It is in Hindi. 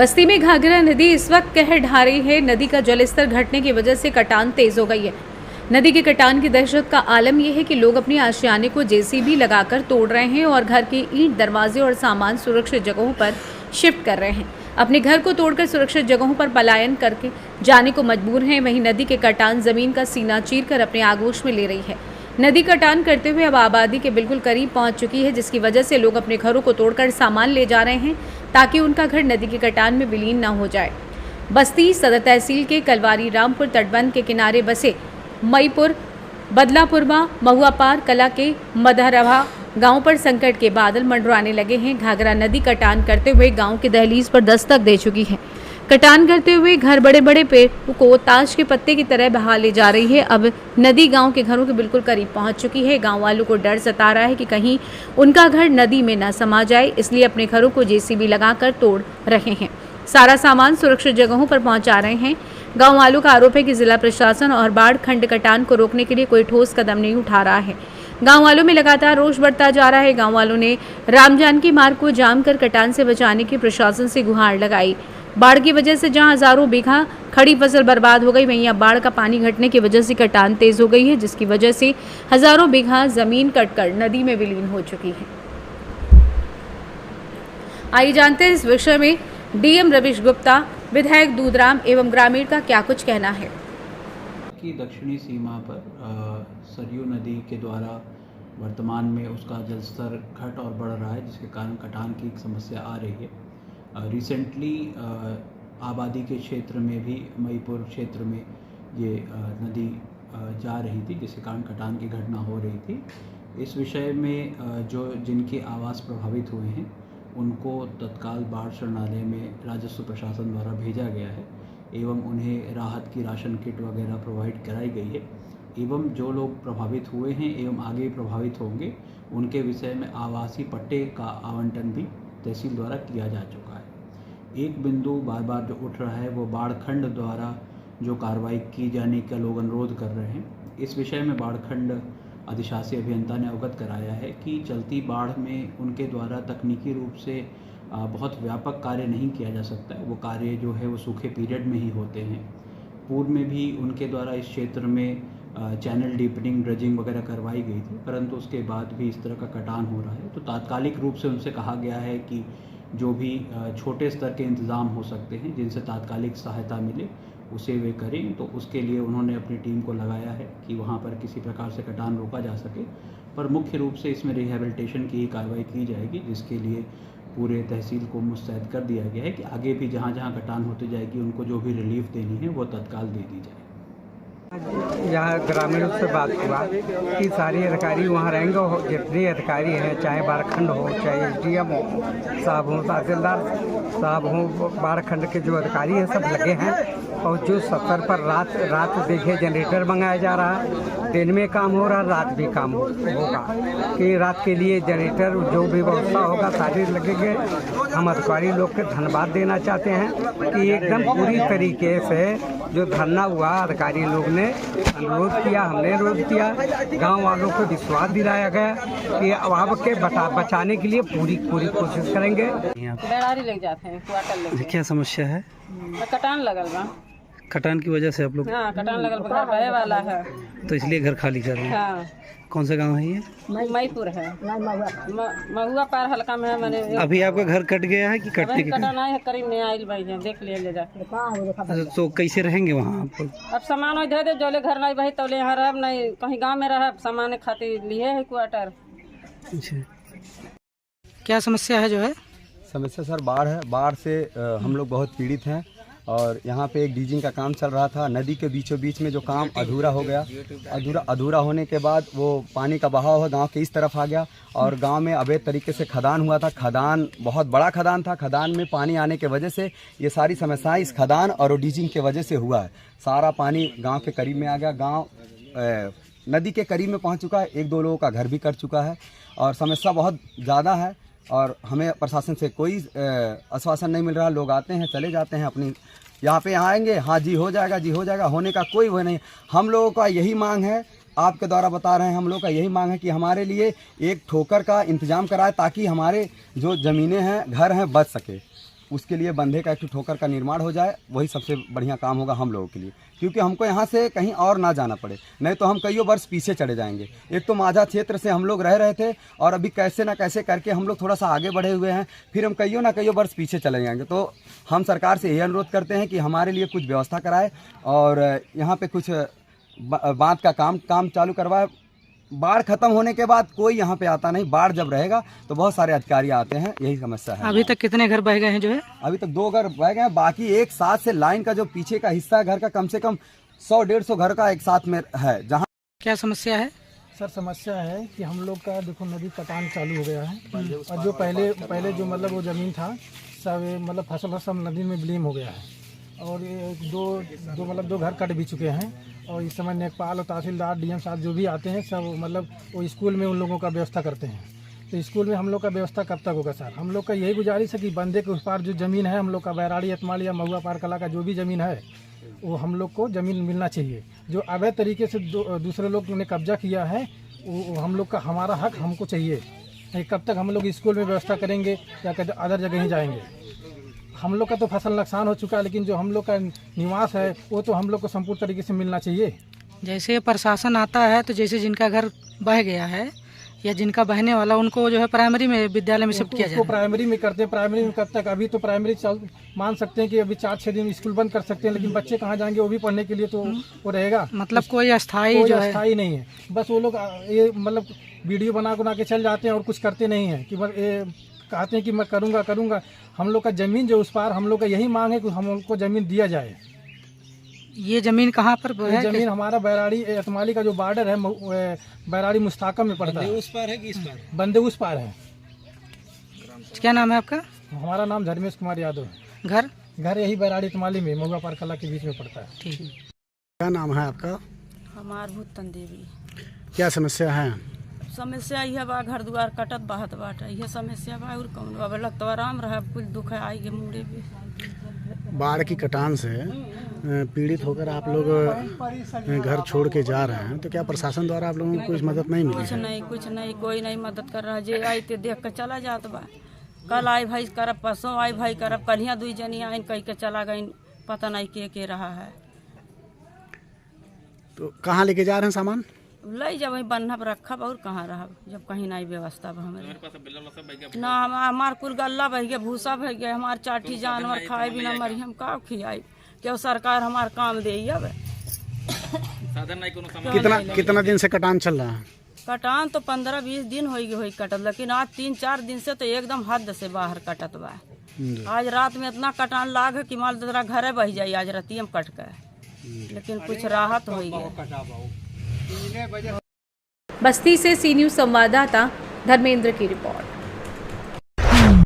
बस्ती में घाघरा नदी इस वक्त कहर ढा रही है। नदी का जलस्तर घटने की वजह से कटान तेज हो गई है। नदी के कटान की दहशत का आलम यह है कि लोग अपने आशियाने को जेसीबी लगाकर तोड़ रहे हैं और घर के ईंट दरवाजे और सामान सुरक्षित जगहों पर शिफ्ट कर रहे हैं। अपने घर को तोड़कर सुरक्षित जगहों पर पलायन करके जाने को मजबूर हैं। वहीं नदी के कटान जमीन का सीना चीरकर अपने आगोश में ले रही है। नदी कटान करते हुए अब आबादी के बिल्कुल करीब पहुंच चुकी है, जिसकी वजह से लोग अपने घरों को तोड़कर सामान ले जा रहे हैं ताकि उनका घर नदी के कटान में विलीन न हो जाए। बस्ती सदर तहसील के कलवारी रामपुर तटबंध के किनारे बसे मईपुर, बदलापुरमा, महुआ पार, कला के मदहरवा गांव पर संकट के बादल मंडराने लगे हैं। घाघरा नदी कटान करते हुए गांव की दहलीज पर दस्तक दे चुकी है। कटान करते हुए घर बड़े बड़े पेड़ को ताश के पत्ते की तरह बहा ले जा रही है। अब नदी गांव के घरों के बिल्कुल करीब पहुंच चुकी है। गांव वालों को डर सता रहा है कि कहीं उनका घर नदी में न समा जाए, इसलिए अपने घरों को जेसीबी लगाकर तोड़ रहे हैं। सारा सामान सुरक्षित जगहों पर पहुंचा रहे हैं। गांव वालों का आरोप है कि जिला प्रशासन और बाढ़ खंड कटान को रोकने के लिए कोई ठोस कदम नहीं उठा रहा है। गांव वालों में लगातार रोष बढ़ता जा रहा है। गांव वालों ने राम जानकी मार्ग को जाम कर कटान से बचाने की प्रशासन से गुहार लगाई। बाढ़ की वजह से जहां हजारों बीघा खड़ी फसल बर्बाद हो गई, वहीं अब बाढ़ का पानी घटने की वजह से कटान तेज हो गई है, जिसकी वजह से हजारों बीघा जमीन कटकर नदी में विलीन हो चुकी है। आइए जानते हैं इस विषय में डीएम रविश गुप्ता, विधायक दूधराम एवं ग्रामीण का क्या कुछ कहना है। की दक्षिणी सीमा पर सरयू नदी के द्वारा वर्तमान में उसका जलस्तर घट और बढ़ रहा है, जिसके कारण कटान की एक समस्या आ रही है। रिसेंटली आबादी के क्षेत्र में भी मईपुर क्षेत्र में ये नदी जा रही थी, जिसके कारण कटान की घटना हो रही थी। इस विषय में जो जिनके आवास प्रभावित हुए हैं उनको तत्काल बाढ़ शरणालय में राजस्व प्रशासन द्वारा भेजा गया है एवं उन्हें राहत की राशन किट वगैरह प्रोवाइड कराई गई है। एवं जो लोग प्रभावित हुए हैं एवं आगे प्रभावित होंगे उनके विषय में आवासीय पट्टे का आवंटन भी तहसील द्वारा किया जा चुका है। एक बिंदु बार बार जो उठ रहा है वो बाढ़ खंड द्वारा जो कार्रवाई की जाने का लोग अनुरोध कर रहे हैं। इस विषय में बाढ़ खंड अधिशासी अभियंता ने अवगत कराया है कि चलती बाढ़ में उनके द्वारा तकनीकी रूप से बहुत व्यापक कार्य नहीं किया जा सकता है। वो कार्य जो है वो सूखे पीरियड में ही होते हैं। पूर्व में भी उनके द्वारा इस क्षेत्र में चैनल डीपनिंग, ड्रेजिंग वगैरह करवाई गई थी, परंतु उसके बाद भी इस तरह का कटान हो रहा है। तो तात्कालिक रूप से उनसे कहा गया है कि जो भी छोटे स्तर के इंतज़ाम हो सकते हैं जिनसे तात्कालिक सहायता मिले उसे वे करें। तो उसके लिए उन्होंने अपनी टीम को लगाया है कि वहाँ पर किसी प्रकार से कटान रोका जा सके, पर मुख्य रूप से इसमें रिहेबिलिटेशन की ही कार्रवाई की जाएगी, जिसके लिए पूरे तहसील को मुस्तैद कर दिया गया है कि आगे भी जहाँ जहाँ कटान होती जाएगी उनको जो भी रिलीफ देनी है वो तत्काल दे दी जाए। यहाँ ग्रामीणों से बात हुआ कि सारे अधिकारी वहाँ रहेंगे, जितने अधिकारी हैं, चाहे बारखंड हो, चाहे एसडीएम हो साहब हो, तहसीलदार साहब हो, बारखंड के जो अधिकारी हैं सब लगे हैं। और जो सत्तर पर रात देखिए जनरेटर मंगाया जा रहा है, दिन में काम हो रहा, रात भी काम होगा कि रात के लिए जनरेटर जो भी व्यवस्था होगा सारे लगेंगे। हम अधिकारी लोग के धन्यवाद देना चाहते हैं कि एकदम पूरी तरीके से जो धरना हुआ अधिकारी लोग ने अनुरोध किया, हमने अनुरोध किया, गांव वालों को विश्वास दिलाया गया कि अब के बचाने के लिए पूरी कोशिश करेंगे। बेड़ारी लग जाते हैं, क्वार्टर लग जाते हैं। क्या समस्या है? कटान लगल बा। कटान की वजह से आप लोग? हाँ, कटान लगल बा, घर बहे वाला है तो इसलिए घर खाली कर रहे हैं। हाँ। कौन सा गांव है ये? मईपुर है, महुआ पार हल्का में है। मैंने अभी आपका घर कट गया है कि कटने के? कटान आए है, करीब में आइल भाई है, देख लिया ले जाके। अच्छा, तो कैसे रहेंगे वहाँ आप? अब सामान दे दे, जोले घर नहीं भाई तौले यहाँ रह, नहीं कहीं गाँव में रह, सामान खातिर लिए है क्वार्टर। अच्छा, क्या समस्या है जो है? समस्या सर बाढ़ है। बाढ़ से हम लोग बहुत पीड़ित हैं और यहाँ पे एक डीजिंग का काम चल रहा था। नदी के बीचों बीच में जो काम अधूरा हो गया, अधूरा होने के बाद वो पानी का बहाव है गांव के इस तरफ आ गया और गांव में अवैध तरीके से खदान हुआ था। खदान बहुत बड़ा खदान था। खदान में पानी आने के वजह से ये सारी समस्याएं इस खदान और डीजिंग के वजह से हुआ है। सारा पानी गाँव के करीब में आ गया, गाँव नदी के करीब में पहुँच चुका है। 1-2 लोगों का घर भी कट चुका है और समस्या बहुत ज़्यादा है और हमें प्रशासन से कोई आश्वासन नहीं मिल रहा। लोग आते हैं चले जाते हैं, अपनी यहाँ पे आएंगे, हाँ जी हो जाएगा, जी हो जाएगा, होने का कोई वो नहीं। हम लोगों का यही मांग है, आपके द्वारा बता रहे हैं, हम लोग का यही मांग है कि हमारे लिए एक ठोकर का इंतजाम कराए ताकि हमारे जो ज़मीनें हैं, घर हैं, बच सके। उसके लिए बंधे का एक ठोकर का निर्माण हो जाए, वही सबसे बढ़िया काम होगा हम लोगों के लिए, क्योंकि हमको यहाँ से कहीं और ना जाना पड़े, नहीं तो हम कई वर्ष पीछे चले जाएंगे। एक तो माझा क्षेत्र से हम लोग रह रहे थे और अभी कैसे ना कैसे करके हम लोग थोड़ा सा आगे बढ़े हुए हैं, फिर हम कई वर्ष पीछे चले जाएंगे। तो हम सरकार से यही अनुरोध करते हैं कि हमारे लिए कुछ व्यवस्था कराए और यहाँ पे कुछ बांध का काम चालू करवाए। बाढ़ खत्म होने के बाद कोई यहाँ पे आता नहीं, बाढ़ जब रहेगा तो बहुत सारे अधिकारी आते हैं, यही समस्या है। अभी तक कितने घर बह गए हैं जो है? अभी तक 2 घर बह गए हैं, बाकी एक साथ से लाइन का जो पीछे का हिस्सा है घर का, कम से कम 100-150 घर का एक साथ में है। जहाँ क्या समस्या है? सर समस्या है कि हम लोग का देखो नदी कटान चालू हो गया है और जो पहले जो मतलब वो ज़मीन था सब मतलब फसल सब नदी में विलीन हो गया है और ये दो घर कट भी चुके हैं और इस समय नेकपाल और तहसीलदार डीएम साहब जो भी आते हैं सब मतलब वो स्कूल में उन लोगों का व्यवस्था करते हैं। तो स्कूल में हम लोग का व्यवस्था कब तक होगा सर? हम लोग का यही गुजारिश है कि बंदे के उस पार जो ज़मीन है हम लोग का बैराड़ी अतमाल या महुआ पार कला का जो भी ज़मीन है वो हम लोग को ज़मीन मिलना चाहिए। जो अवैध तरीके से दूसरे लोग ने कब्जा किया है वो हम लोग का हमारा हक हमको चाहिए। कब तक हम लोग स्कूल में व्यवस्था करेंगे या अदर जगह ही जाएंगे? हम लोग का तो फसल नुकसान हो चुका है, लेकिन जो हम लोग का निवास है वो तो हम लोग को संपूर्ण तरीके से मिलना चाहिए। जैसे प्रशासन आता है तो जैसे जिनका घर बह गया है या जिनका बहने वाला उनको जो है प्राइमरी में विद्यालय में शिफ्ट किया जाए। प्राइमरी में करते हैं, प्राइमरी में कब तक? अभी तो प्राइमरी मान सकते हैं कि अभी 4-6 दिन स्कूल बंद कर सकते हैं, लेकिन बच्चे कहाँ जाएंगे? वो भी पढ़ने के लिए तो वो रहेगा। मतलब कोई अस्थाई नहीं है, बस वो लोग ये मतलब वीडियो बना के चल जाते हैं और कुछ करते नहीं है कि कहते हैं कि मैं करूँगा। हम लोग का ज़मीन जो उस पार, हम लोग का यही मांग है कि हम लोग को ज़मीन दिया जाए। ये ज़मीन कहाँ पर है? ज़मीन हमारा बैराड़ी अतमाली का जो बॉर्डर है बैराड़ी मुस्ताकम में पड़ता है। उस पार है कि इस पार? बंदे उस पार है। क्या नाम है आपका? हमारा नाम धर्मेश कुमार यादव है। घर यही बैराड़ी अतमाली में महुआ पार कला के बीच में पड़ता है। ठीक। क्या नाम है आपका? हमार भूतन देवी। क्या समस्या है? समस्या यह बा घर द्वार कटत बहत बाटे, यह समस्या बा और कौन बा लगत तो आराम रहा, कुछ दुख आई के मुड़े पे। बाढ़ की कटान से पीड़ित होकर आप लोग घर छोड़ के जा रहे हैं, तो क्या प्रशासन द्वारा आप लोगों को कुछ मदद नहीं मिली? कुछ नहीं कोई नहीं मदद कर रहा। जे आई ते देख के चला जात बा, कल आई भाई करब, परसों आई भाई करब, कलिया 2 जनी आइन कह के चला गई, पता नहीं के रहा है। तो कहाँ लेके जा रहे हैं सामान? ले जब वही बन्हब रखब और कहाँ रहब जब कहीं नहीं व्यवस्था बा हमारे ना। हमार कुल गल्ला बह गया, भूसा बह गया, हमार 4 जानवर खाए बिना मरी, हम का खियाई? क्यों सरकार हमार काम दे? अब कितना दिन से कटान चल रहा है? कटान तो 15-20 दिन हो गई कटत, लेकिन आज 3-4 दिन से तो एकदम हद से बाहर कटत बा। आज रात में इतना कटान लाग है कि माल दूसरा घरे बह जाये आज राती हम कट के, लेकिन कुछ राहत हो गया। बस्ती से सी न्यूज़ संवाददाता धर्मेंद्र की रिपोर्ट।